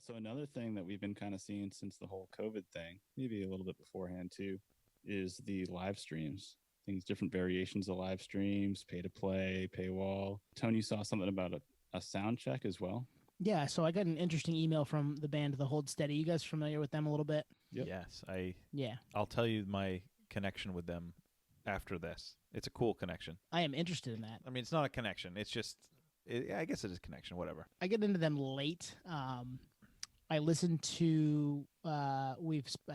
So another thing that we've been kind of seeing since the whole COVID thing, maybe a little bit beforehand too, is the live streams. Things, different variations of live streams, pay to play, paywall. Tony, you saw something about a sound check as well. Yeah, so I got an interesting email from the band The Hold Steady. You guys familiar with them a little bit? Yep. Yes, Yeah. I'll tell you my connection with them after this. It's a cool connection. I am interested in that. I mean, it's not a connection. It's just, I guess it is a connection. Whatever. I get into them late. I listened to I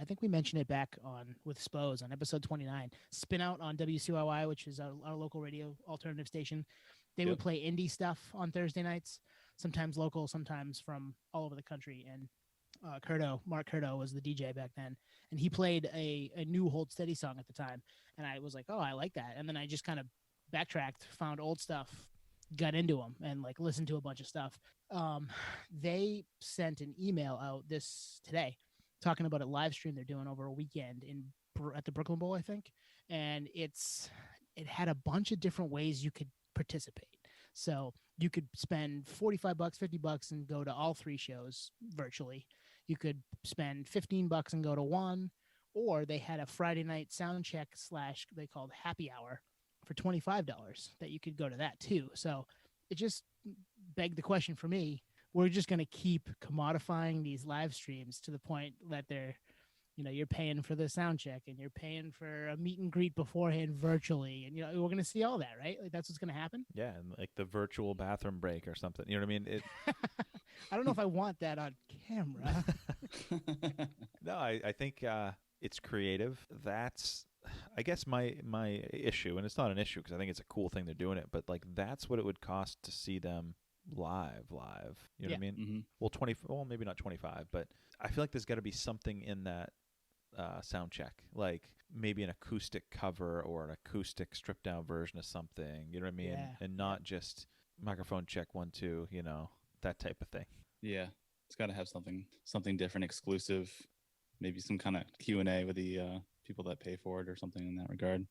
think we mentioned it back on with Spose on episode 29. Spin Out on WCYY, which is our local radio alternative station. They would play indie stuff on Thursday nights, sometimes local, sometimes from all over the country. And Mark Curto was the DJ back then, and he played a new Hold Steady song at the time. And I was like, oh, I like that. And then I just kind of backtracked, found old stuff, got into them, and like listened to a bunch of stuff. They sent an email out today talking about a live stream they're doing over a weekend at the Brooklyn Bowl, I think. And it had a bunch of different ways you could participate. So you could spend $45, $50 and go to all three shows virtually. You could spend $15 and go to one, or they had a Friday night sound check / they called happy hour for $25 that you could go to that too. So it just begged the question for me. We're just going to keep commodifying these live streams to the point that they're, you're paying for the sound check and you're paying for a meet and greet beforehand virtually. And, we're going to see all that, right? Like that's what's going to happen. Yeah. And like the virtual bathroom break or something. You know what I mean? I don't know if I want that on camera. No, I think it's creative. That's, I guess my issue, and it's not an issue because I think it's a cool thing they're doing it, but like that's what it would cost to see them live. You know what I mean? Mm-hmm. Well, maybe not 25, but I feel like there's got to be something in that sound check, like maybe an acoustic cover or an acoustic stripped down version of something, you know what I mean? Yeah. And not just microphone check 1 2, that type of thing. Yeah, it's got to have something different, exclusive, maybe some kind of Q&A with the people that pay for it or something in that regard.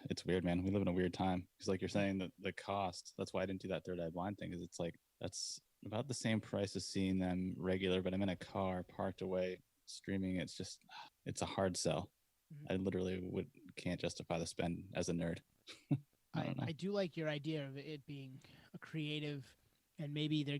It's weird, man. We live in a weird time because, like you're saying, the cost. That's why I didn't do that Third Eye Blind thing. Because it's like that's about the same price as seeing them regular, but I'm in a car parked away streaming. It's a hard sell. Mm-hmm. I literally can't justify the spend as a nerd. I do like your idea of it being a creative, and maybe they're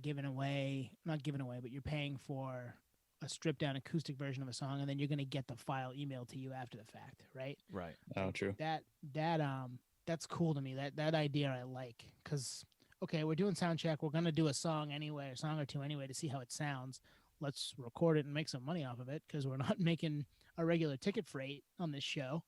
not giving away, but you're paying for a stripped down acoustic version of a song, and then you're going to get the file emailed to you after the fact, right? Right. Oh, true. That's cool to me. That idea I like, because okay, we're doing sound check. We're going to do a song anyway, a song or two anyway, to see how it sounds. Let's record it and make some money off of it because we're not making a regular ticket freight on this show.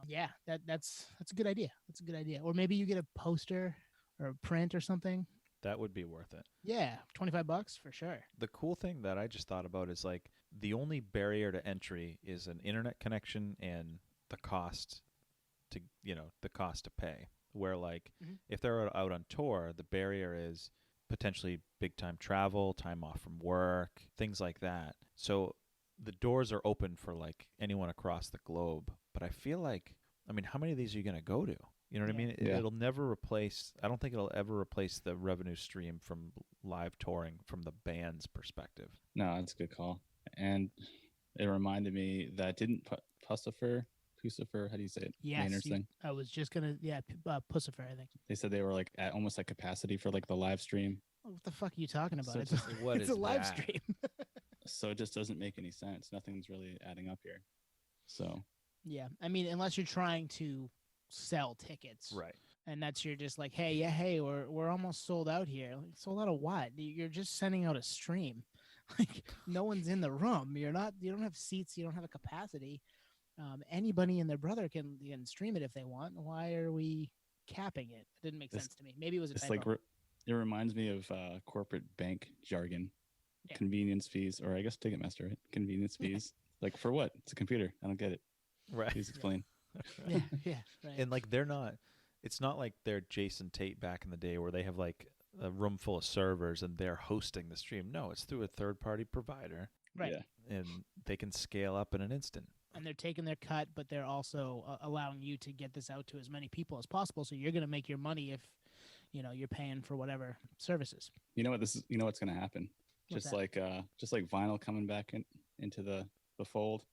That's a good idea. That's a good idea. Or maybe you get a poster or a print or something. That would be worth it. Yeah, $25 for sure. The cool thing that I just thought about is like the only barrier to entry is an internet connection and the cost to pay. Where like if they're out on tour, the barrier is potentially big time travel, time off from work, things like that. So the doors are open for like anyone across the globe. But I feel like, how many of these are you going to go to? You know what I mean? It'll never replace, I don't think it'll ever replace the revenue stream from live touring from the band's perspective. No, that's a good call. And it reminded me that didn't Puscifer, how do you say it? Yes. I was just going to, Puscifer, I think. They said they were like at almost like capacity for like the live stream. What the fuck are you talking about? So it's a live stream. So it just doesn't make any sense. Nothing's really adding up here. So. Yeah. Unless you're trying to sell tickets, right? And you're just like, hey, we're almost sold out here. Like, sold out of what? You're just sending out a stream. Like no one's in the room. You don't have seats. You don't have a capacity. Anybody and their brother can stream it if they want. Why are we capping it? It didn't make sense to me. Maybe it was a typo. Like it reminds me of corporate bank jargon, convenience fees, or I guess Ticketmaster, right? Convenience fees. Like for what? It's a computer. I don't get it. Right. Please explain. Yeah, right. And like it's not like they're Jason Tate back in the day where they have like a room full of servers and they're hosting the stream. No, it's through a third-party provider. Right. Yeah. And they can scale up in an instant. And they're taking their cut, but they're also allowing you to get this out to as many people as possible. So you're going to make your money if, you're paying for whatever services. You know what's going to happen? What's just like vinyl coming back into the fold.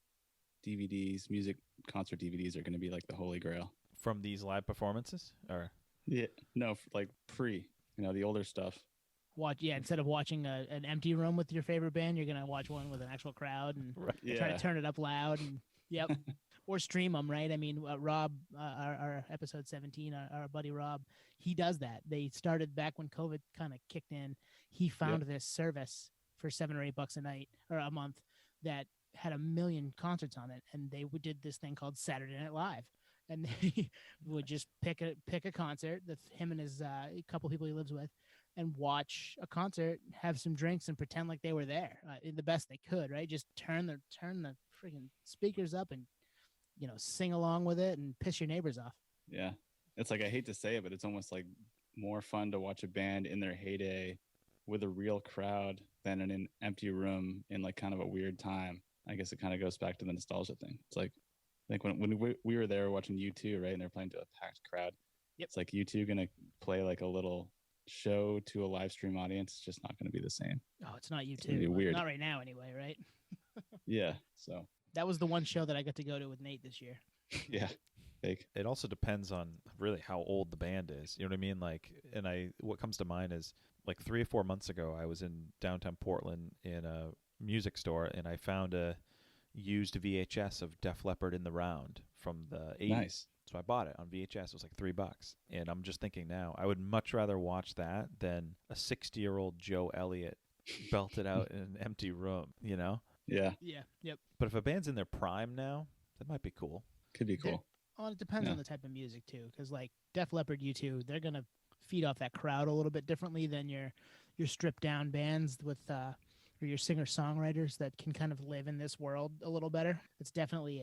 DVDs, music concert DVDs are going to be like the holy grail. From these live performances, or Yeah, no, like the older stuff. Instead of watching an empty room with your favorite band, you're gonna watch one with an actual crowd and try to turn it up loud and yep, or stream them, right? I mean, Rob, our episode 17, our buddy Rob, he does that. They started back when COVID kind of kicked in. He found this service for $7 or $8 a night or a month that had 1 million concerts on it, and they did this thing called Saturday Night Live. And they would just pick a concert that him and his a couple people he lives with, and watch a concert, have some drinks, and pretend like they were there the best they could. Right, just turn the freaking speakers up and sing along with it and piss your neighbors off. Yeah, it's like I hate to say it, but it's almost like more fun to watch a band in their heyday with a real crowd than in an empty room in like kind of a weird time. I guess it kind of goes back to the nostalgia thing. It's like when we were there watching U2, right, and they're playing to a packed crowd. Yep. It's like U2 gonna play like a little show to a live stream audience. It's just not going to be the same. Oh, it's not U2. Weird. Not right now, anyway, right? Yeah. So that was the one show that I got to go to with Nate this year. Yeah. Fake. It also depends on really how old the band is. You know what I mean? Like, what comes to mind is like 3 or 4 months ago, I was in downtown Portland in a music store, and I found a used VHS of Def Leppard in the Round from the 80s. Nice. So I bought it on VHS. It was like $3. And I'm just thinking now, I would much rather watch that than a 60-year-old Joe Elliott belted out in an empty room, Yeah. Yeah. Yep. But if a band's in their prime now, that might be cool. Could be cool. It depends on the type of music, too. Because, like, Def Leppard, U2, they're going to feed off that crowd a little bit differently than your stripped-down bands with or your singer-songwriters that can kind of live in this world a little better. It's definitely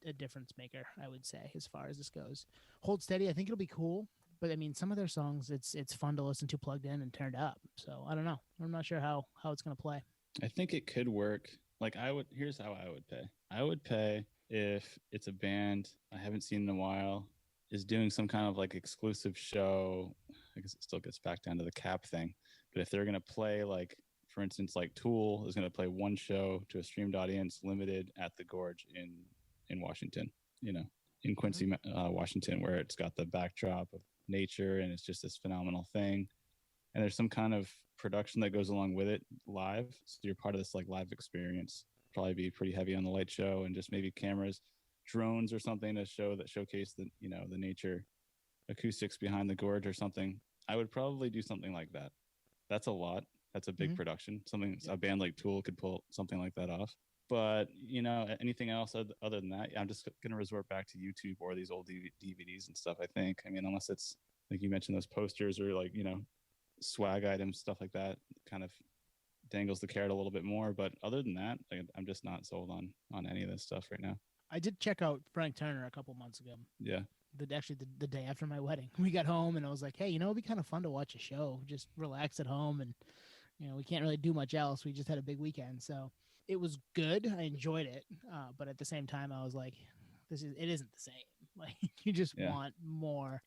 a difference maker, I would say, as far as this goes. Hold Steady, I think it'll be cool, but I mean, some of their songs, it's fun to listen to plugged in and turned up. So I don't know. I'm not sure how it's going to play. I think it could work. Like here's how I would pay. I would pay if it's a band I haven't seen in a while, is doing some kind of like exclusive show. I guess it still gets back down to the cap thing. But if they're going to play, like, for instance, like Tool is going to play one show to a streamed audience limited at the Gorge in Washington, in Quincy, Washington, where it's got the backdrop of nature and it's just this phenomenal thing. And there's some kind of production that goes along with it live. So you're part of this like live experience. Probably be pretty heavy on the light show and just maybe cameras, drones or something to showcase the, the nature acoustics behind the Gorge or something. I would probably do something like that. That's a lot. That's a big production. A band like Tool could pull something like that off. But, anything else other than that, I'm just going to resort back to YouTube or these old DVDs and stuff, I think. I mean, unless it's, like you mentioned, those posters or like, swag items, stuff like that, kind of dangles the carrot a little bit more. But other than that, I'm just not sold on any of this stuff right now. I did check out Frank Turner a couple months ago. Yeah. The day after my wedding. We got home and I was like, hey, it'd be kind of fun to watch a show, just relax at home. And, we can't really do much else. We just had a big weekend. So it was good. I enjoyed it. But at the same time, I was like, it isn't the same. Like, you just want more.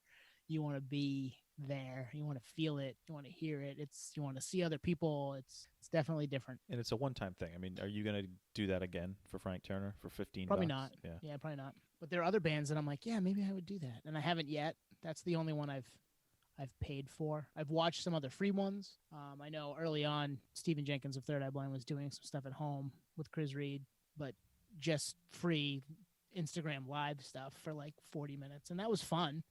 You want to be there. You want to feel it. You want to hear it. You want to see other people. It's definitely different. And it's a one-time thing. I mean, are you going to do that again for Frank Turner for $15? Probably not. Yeah, probably not. But there are other bands that I'm like, yeah, maybe I would do that. And I haven't yet. That's the only one I've paid for. I've watched some other free ones. I know early on, Stephen Jenkins of Third Eye Blind was doing some stuff at home with Chris Reed, but just free Instagram live stuff for like 40 minutes. And that was fun.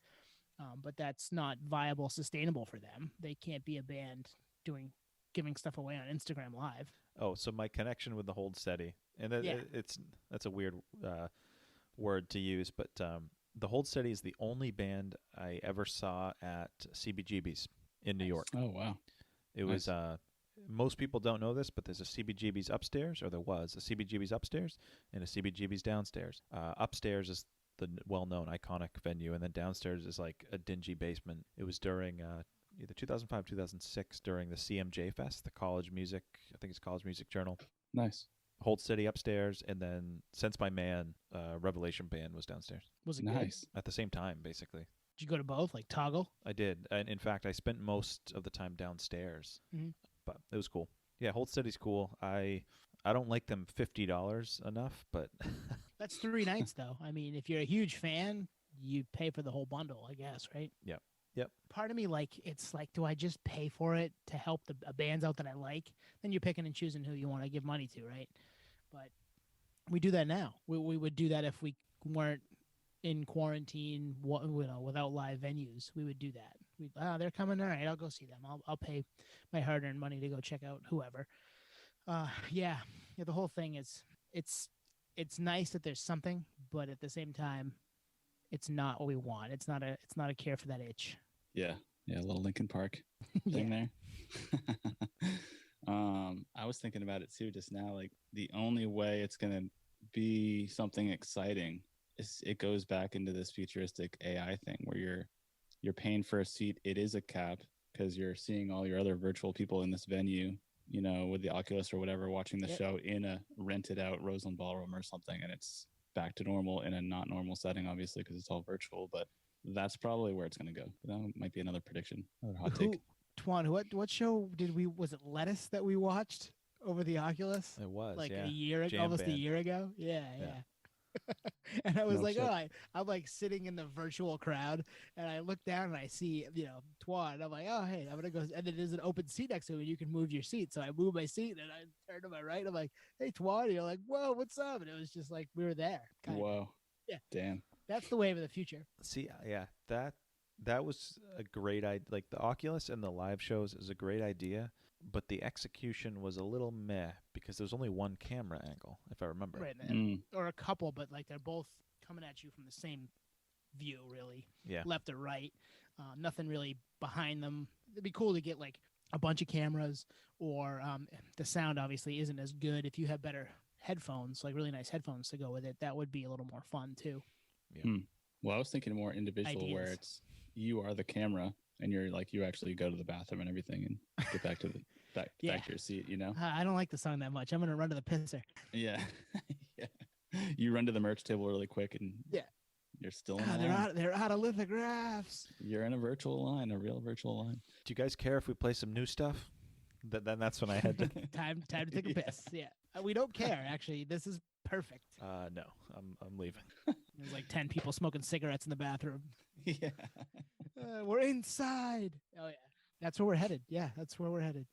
But that's not viable, sustainable for them. They can't be a band giving stuff away on Instagram Live. Oh, so my connection with the Hold Steady, and that's a weird word to use, but the Hold Steady is the only band I ever saw at CBGB's in New York. Oh, wow. It was, most people don't know this, but there's a CBGB's upstairs, or there was a CBGB's upstairs and a CBGB's downstairs. Upstairs is the well-known iconic venue, and then downstairs is like a dingy basement. It was during either 2005, 2006, during the CMJ Fest, the College Music, I think it's College Music Journal. Nice. Hold Steady upstairs, and then Sense My Man, Revelation Band was downstairs. Was it nice? Good? At the same time, basically. Did you go to both, like toggle? I did. And in fact, I spent most of the time downstairs. Mm-hmm. but it was cool. Yeah, Hold Steady's cool. I don't like them $50 enough, but That's 3 nights though. I mean, if you're a huge fan, you pay for the whole bundle, I guess, right? Yep. Part of me, like, it's like, do I just pay for it to help the bands out that I like? Then you're picking and choosing who you want to give money to, right? But we do that now. We would do that if we weren't in quarantine, without live venues. We would do that. They're coming. All right, I'll go see them. I'll pay my hard-earned money to go check out whoever. Yeah. The whole thing is it's nice that there's something, but at the same time, it's not what we want. It's not a care for that itch. Yeah, a little Linkin Park thing there. I was thinking about it too just now. Like the only way it's gonna be something exciting is it goes back into this futuristic AI thing where you're paying for a seat. It is a cap because you're seeing all your other virtual people in this venue, with the Oculus or whatever, watching the show in a rented out Roseland Ballroom or something, and it's back to normal in a not normal setting, obviously, because it's all virtual. But that's probably where it's going to go. That might be another prediction, another hot take. Twan, what show was it Lettuce that we watched over the Oculus? It was like a year ago, almost band. a year ago. Yeah. And I was like, shit. I'm like sitting in the virtual crowd, and I look down and I see, Twan. I'm like, oh, hey, I'm gonna go. And then there's an open seat next to me, and you can move your seat. So I move my seat, and I turn to my right. I'm like, hey, Twan. And you're like, whoa, what's up? And it was just like we were there. Whoa. Yeah. Damn. That's the wave of the future. See, yeah, that was a great idea. Like the Oculus and the live shows is a great idea, but the execution was a little meh because there's only one camera angle, if I remember. Right, or a couple, but like they're both coming at you from the same view, really. Yeah. Left or right. Nothing really behind them. It'd be cool to get like a bunch of cameras, or the sound obviously isn't as good. If you have better headphones, like really nice headphones to go with it, that would be a little more fun too. Yeah. Well, I was thinking more individual, where it's you are the camera and you're like, you actually go to the bathroom and everything and get back to back to your seat, I don't like the song that much. I'm gonna run to the pisser. Yeah. Yeah. You run to the merch table really quick and you're still in they're out of lithographs. You're in a virtual line, a real virtual line. Do you guys care if we play some new stuff? Then that's when I had to time to take a piss. Yeah. We don't care, actually. This is perfect. No, I'm leaving. There's like 10 people smoking cigarettes in the bathroom. Yeah. We're inside. Oh yeah. That's where we're headed. Yeah, that's where we're headed.